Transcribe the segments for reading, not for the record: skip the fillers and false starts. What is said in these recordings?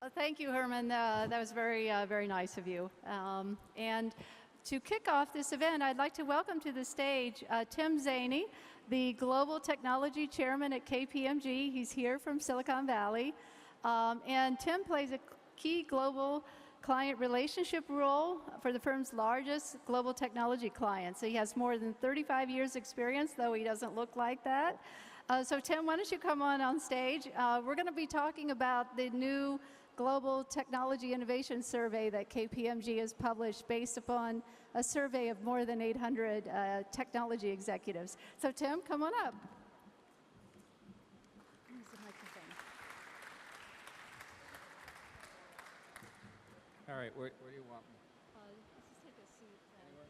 Thank you, Herman. That was very nice of you. And to kick off this event, I'd like to welcome to the stage Tim Zanni, the Global Technology Chairman at KPMG. He's here from Silicon Valley. And Tim plays a key global client relationship role for the firm's largest global technology clients. So he has more than 35 years experience, though he doesn't look like that. So Tim, why don't you come on stage? We're going to be talking about the new Global Technology Innovation Survey that KPMG has published based upon a survey of more than 800 technology executives. So Tim, come on up. Use the microphone. All right, where do you want me? Let's just take a seat here. There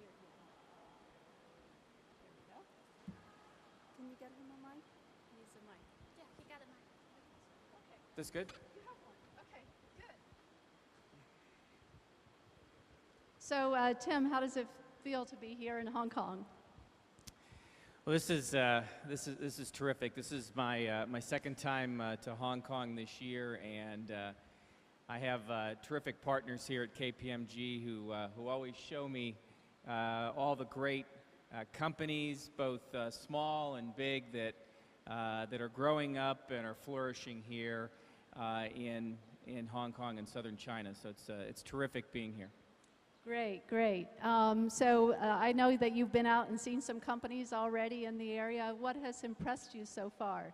we go. Can you get him a mic? He needs a mic. Yeah, he got a mic. Okay. This good? You have one. Okay, good. So, Tim, how does it feel to be here in Hong Kong? Well, this is terrific. This is my second time to Hong Kong this year, and I have terrific partners here at KPMG who always show me all the great companies, both small and big, that are growing up and are flourishing here in Hong Kong and southern China. So it's terrific being here. Great, great. So I know that you've been out and seen some companies already in the area. What has impressed you so far?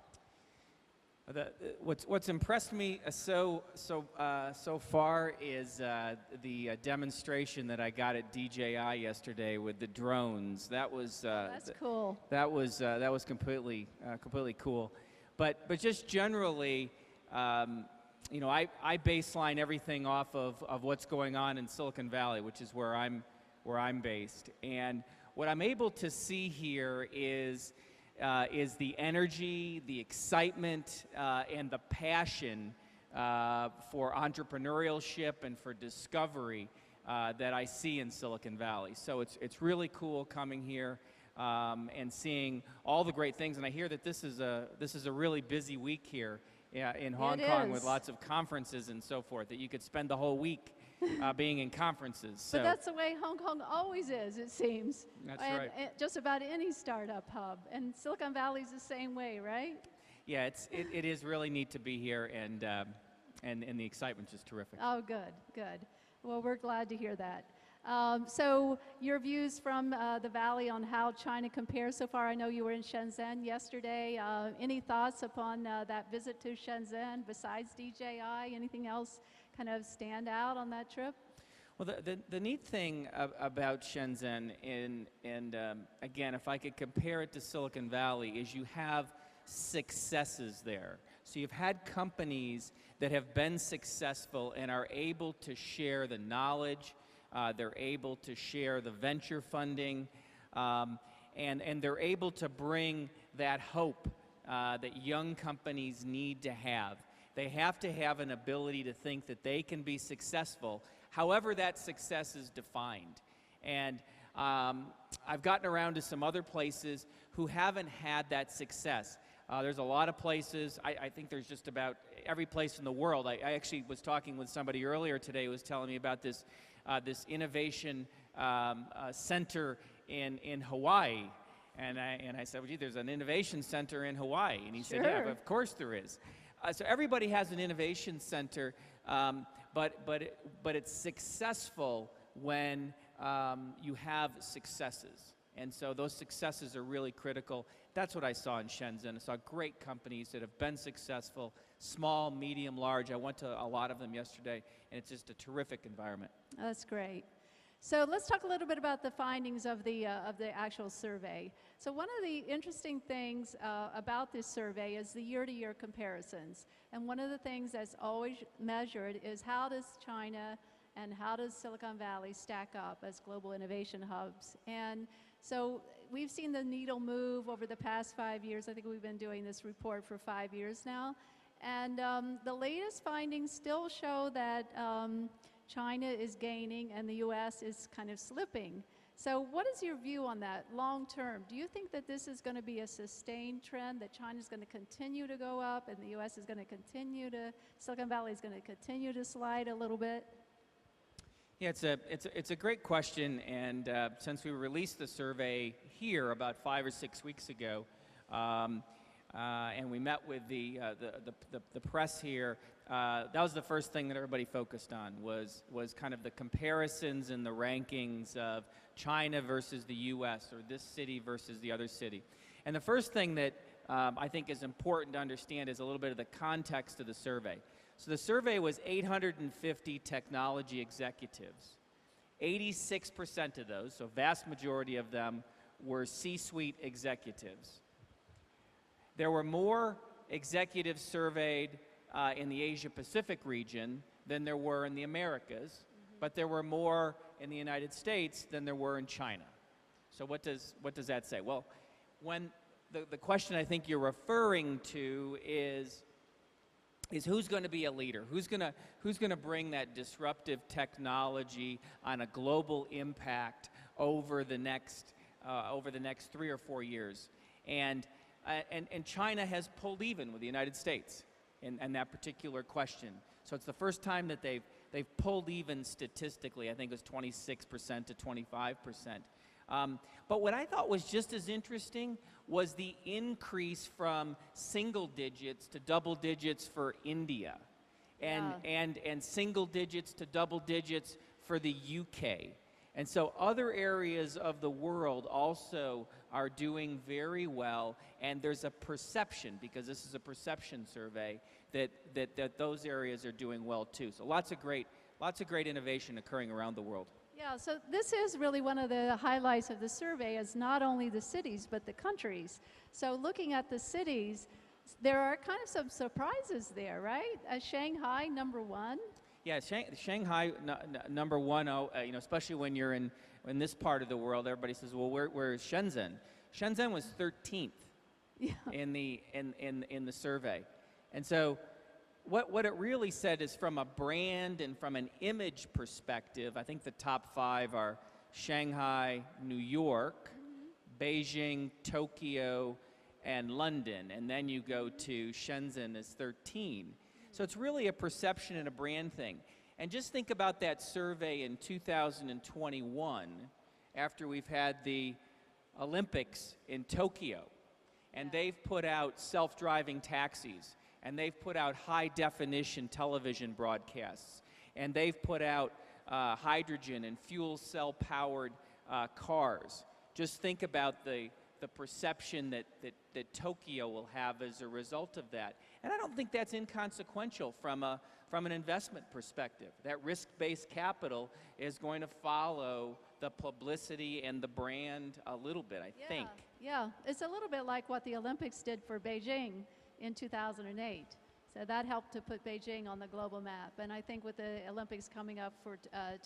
What's impressed me so far is the demonstration that I got at DJI yesterday with the drones. That was that's cool. That was completely cool. But just generally, you know, I baseline everything off of what's going on in Silicon Valley, which is where I'm based. And what I'm able to see here is the energy, the excitement, and the passion for entrepreneurship and for discovery that I see in Silicon Valley. So it's really cool coming here and seeing all the great things. And I hear that this is a really busy week here in Hong Kong with lots of conferences and so forth, that you could spend the whole week being in conferences. So but that's the way Hong Kong always is, it seems. That's right. Just about any startup hub. And Silicon Valley's the same way, right? Yeah, it is really neat to be here, and the excitement's just terrific. Oh, good, good. Well, we're glad to hear that. So your views from the Valley on how China compares so far. I know you were in Shenzhen yesterday. Any thoughts upon that visit to Shenzhen besides DJI? Anything else kind of stand out on that trip? Well, the neat thing about Shenzhen, and again, if I could compare it to Silicon Valley, is you have successes there. So you've had companies that have been successful and are able to share the knowledge, they're able to share the venture funding, and they're able to bring that hope that young companies need to have. They have to have an ability to think that they can be successful, however that success is defined. And I've gotten around to some other places who haven't had that success. There's a lot of places, I think there's just about every place in the world. I actually was talking with somebody earlier today who was telling me about this innovation center in Hawaii. And I said, well, gee, there's an innovation center in Hawaii. And he said, yeah, of course there is. So everybody has an innovation center, but it's successful when you have successes. And so those successes are really critical. That's what I saw in Shenzhen. I saw great companies that have been successful, small, medium, large. I went to a lot of them yesterday, and it's just a terrific environment. That's great. So let's talk a little bit about the findings of the actual survey. So one of the interesting things about this survey is the year-to-year comparisons. And one of the things that's always measured is how does China and how does Silicon Valley stack up as global innovation hubs. And so we've seen the needle move over the past 5 years. I think we've been doing this report for 5 years now. And the latest findings still show that China is gaining and the U.S. is kind of slipping. So what is your view on that long term? Do you think that this is going to be a sustained trend, that China's going to continue to go up and the U.S. is going to continue to, Silicon Valley is going to continue to slide a little bit? Yeah, it's a great question, and since we released the survey here about 5 or 6 weeks ago, and we met with the press here, that was the first thing that everybody focused on was kind of the comparisons and the rankings of China versus the U.S. or this city versus the other city. And the first thing that I think is important to understand is a little bit of the context of the survey. So the survey was 850 technology executives. 86% of those, so vast majority of them, were C-suite executives. There were more executives surveyed in the Asia-Pacific region than there were in the Americas, but there were more in the United States than there were in China. So what does that say? Well, when the question I think you're referring to is who's going to be a leader? Who's going to bring that disruptive technology on a global impact over the next 3 or 4 years? And China has pulled even with the United States in that particular question. So it's the first time that they've pulled even statistically. I think it was 26% to 25%. But what I thought was just as interesting was the increase from single digits to double digits for India, and single digits to double digits for the UK. And so other areas of the world also are doing very well, and there's a perception, because this is a perception survey, that those areas are doing well too. So lots of great innovation occurring around the world. Yeah, so this is really one of the highlights of the survey, is not only the cities, but the countries. So looking at the cities, there are kind of some surprises there, right? Shanghai, number one. Yeah, Shanghai, number one, especially when you're in this part of the world, everybody says, well, where is Shenzhen? Shenzhen was 13th in the survey. And so what it really said is, from a brand and from an image perspective, I think the top 5 are Shanghai, New York, Beijing, Tokyo, and London. And then you go to Shenzhen as 13. So it's really a perception and a brand thing. And just think about that survey in 2021, after we've had the Olympics in Tokyo. And they've put out self-driving taxis. And they've put out high-definition television broadcasts. And they've put out hydrogen and fuel cell-powered cars. Just think about the perception that Tokyo will have as a result of that. And I don't think that's inconsequential from an investment perspective. That risk-based capital is going to follow the publicity and the brand a little bit, I think. Yeah, it's a little bit like what the Olympics did for Beijing in 2008. So that helped to put Beijing on the global map. And I think with the Olympics coming up for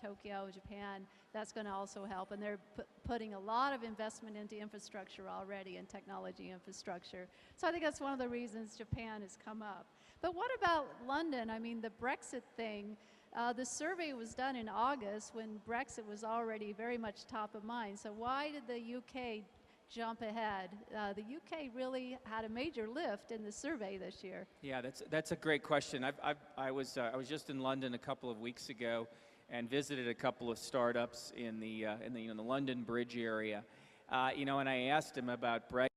Tokyo, Japan, that's going to also help. And they're putting a lot of investment into infrastructure already, and technology infrastructure. So I think that's one of the reasons Japan has come up. But what about London? I mean, the Brexit thing, the survey was done in August when Brexit was already very much top of mind. So why did the UK jump ahead? The UK really had a major lift in the survey this year. Yeah, that's a great question. I was just in London a couple of weeks ago and visited a couple of startups in the London Bridge area, and I asked them about Brexit.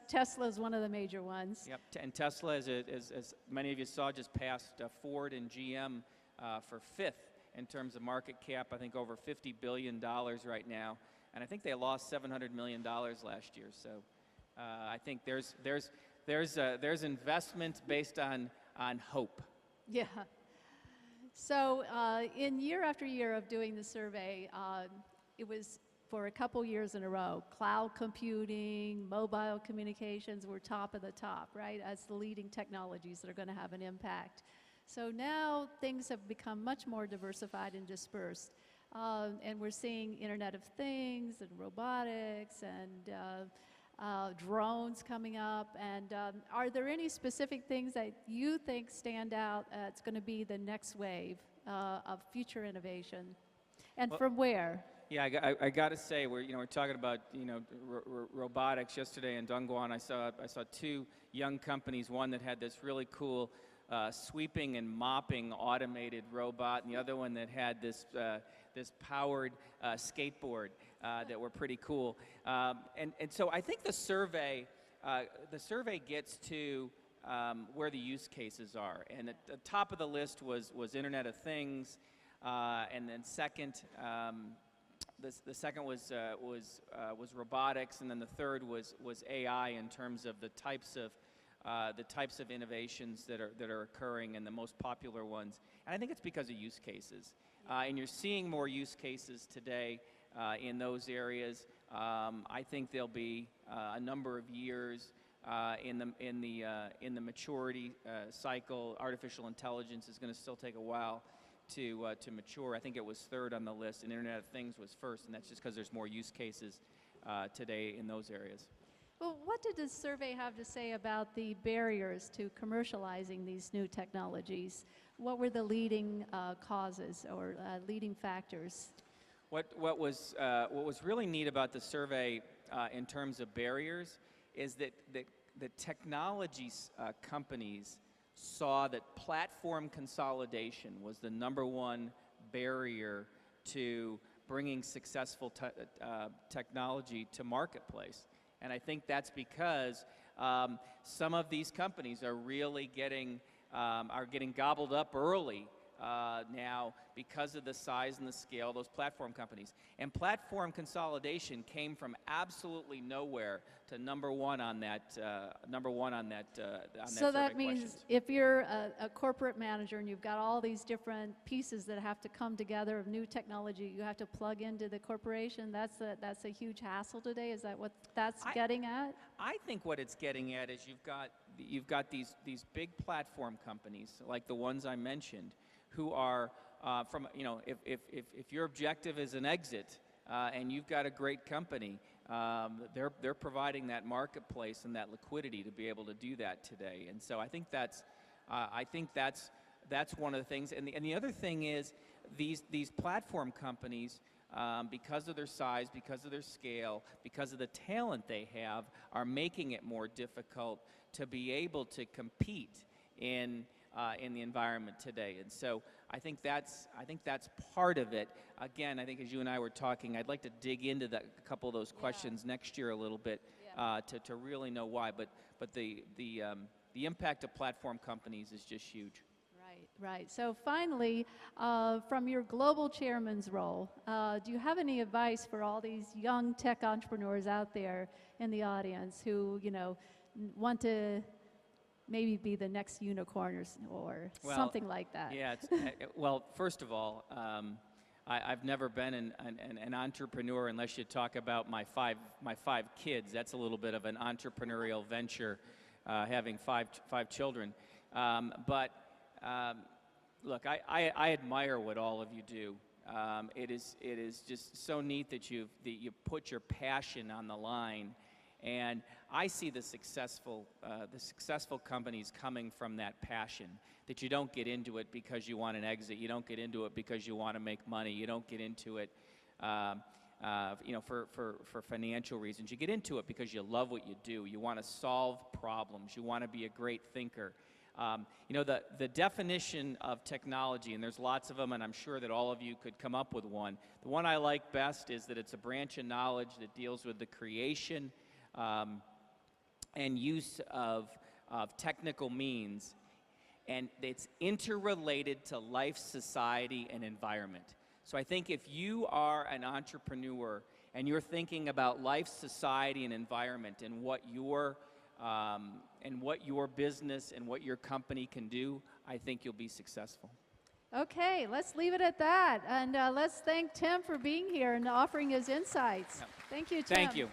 Tesla is one of the major ones. Yep, and Tesla, as many of you saw, just passed Ford and GM for 5th in terms of market cap. I think over $50 billion right now. And I think they lost $700 million last year. So I think there's investment based on hope. Yeah. So in year after year of doing the survey, it was for a couple years in a row. Cloud computing, mobile communications were top of the top, right, as the leading technologies that are going to have an impact. So now things have become much more diversified and dispersed. And we're seeing Internet of Things and robotics and drones coming up. And are there any specific things that you think stand out it's going to be the next wave of future innovation? And from where? Yeah, I got to say, we're talking about robotics yesterday in Dongguan. I saw two young companies. One that had this really cool sweeping and mopping automated robot, and the other one that had this powered skateboard that were pretty cool. And so I think the survey gets to where the use cases are. And at the top of the list was Internet of Things, and then second. The second was robotics, and then the third was AI in terms of the types of innovations that are occurring, and the most popular ones. And I think it's because of use cases, and you're seeing more use cases today in those areas. I think there'll be a number of years in the maturity cycle. Artificial intelligence is going to still take a while to mature. I think it was third on the list, and Internet of Things was first, and that's just because there's more use cases today in those areas. Well, what did the survey have to say about the barriers to commercializing these new technologies? What were the leading causes or leading factors? What was really neat about the survey in terms of barriers is that the technology companies saw that platform consolidation was the #1 barrier to bringing successful technology to marketplace. And I think that's because some of these companies are really getting gobbled up early now because of the size and the scale of those platform companies. And platform consolidation came from absolutely nowhere to #1 on that So that survey means questions. if you're a corporate manager and you've got all these different pieces that have to come together of new technology you have to plug into the corporation, that's a huge hassle today. Is that what that's getting at? I think what it's getting at is you've got these big platform companies like the ones I mentioned, who are if your objective is an exit and you've got a great company, they're providing that marketplace and that liquidity to be able to do that today. And so I think that's one of the things. And the other thing is these platform companies, because of their size, because of their scale, because of the talent they have, are making it more difficult to be able to compete in the environment today. And so I think that's part of it. Again, I think as you and I were talking, I'd like to dig into a couple of those questions next year a little bit to really know why. But the impact of platform companies is just huge. Right. So finally, from your global chairman's role, do you have any advice for all these young tech entrepreneurs out there in the audience who, want to maybe be the next unicorn or something like that? Yeah. Well, first of all, I've never been an entrepreneur unless you talk about my five kids. That's a little bit of an entrepreneurial venture, having five children. But look, I admire what all of you do. It is just so neat that you put your passion on the line. And I see the successful companies coming from that passion, that you don't get into it because you want an exit. You don't get into it because you want to make money. You don't get into it for financial reasons. You get into it because you love what you do. You want to solve problems. You want to be a great thinker. The definition of technology, and there's lots of them, and I'm sure that all of you could come up with one. The one I like best is that it's a branch of knowledge that deals with the creation and use of technical means, and it's interrelated to life, society, and environment. So I think if you are an entrepreneur and you're thinking about life, society, and environment, and what your business and what your company can do, I think you'll be successful. Okay, let's leave it at that. And let's thank Tim for being here and offering his insights. Yeah. Thank you, Tim. Thank you.